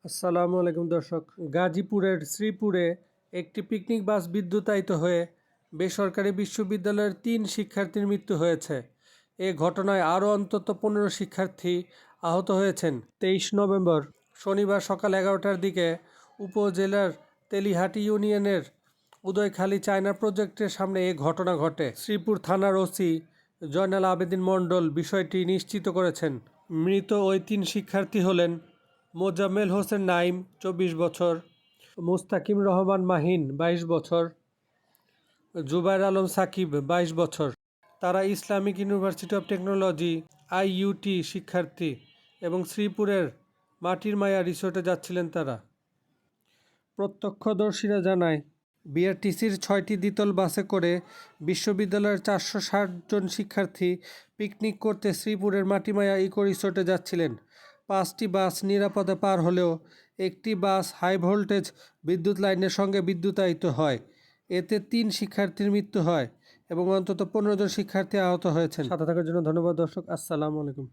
আসসালামু আলাইকুম দর্শক। গাজীপুরের শ্রীপুরে একটি পিকনিক বাস বিদ্যুতায়িত হয়ে বেসরকারি বিশ্ববিদ্যালয়ের ৩ শিক্ষার্থীর মৃত্যু হয়েছে। এ ঘটনায় আরও অন্তত ১৫ শিক্ষার্থী আহত হয়েছেন। ২৩ নভেম্বর শনিবার সকাল ১১টার দিকে উপজেলার তেলিহাটি ইউনিয়নের উদয়খালী চায়না প্রজেক্টের সামনে এ ঘটনা ঘটে। শ্রীপুর থানার ওসি জয়নাল আবেদীন মণ্ডল বিষয়টি নিশ্চিত করেছেন। মৃত ওই ৩ শিক্ষার্থী হলেন মোজাম্মেল হোসেন নাইম ২৪ বছর, মুস্তাকিম রহমান মাহিন ২২ বছর, জুবায়ের আলম সাকিব ২২ বছর। তারা Islamic university of technology IUT শিক্ষার্থী এবং শ্রীপুরের মাটির মায়া রিসোর্টে যাচ্ছিলেন তারা। প্রত্যক্ষদর্শীরা জানায়, বিআরটিসির ৬টি দ্বিতল বাসে করে বিশ্ববিদ্যালয়ের ৪৬০ জন শিক্ষার্থী পিকনিক করতে শ্রীপুরের মাটিমায়া ইকো রিসোর্টে যাচ্ছিলেন। ৫টি বাস নিরাপদে পার হলেও একটি বাস হাই ভোল্টেজ বিদ্যুৎ লাইনের সঙ্গে বিদ্যুতায়িত হয়। এতে ৩ শিক্ষার্থীর মৃত্যু হয় এবং অন্তত ১৫ জন শিক্ষার্থী আহত হয়েছেন। সাথে থাকার জন্য ধন্যবাদ দর্শক। আসসালামু আলাইকুম।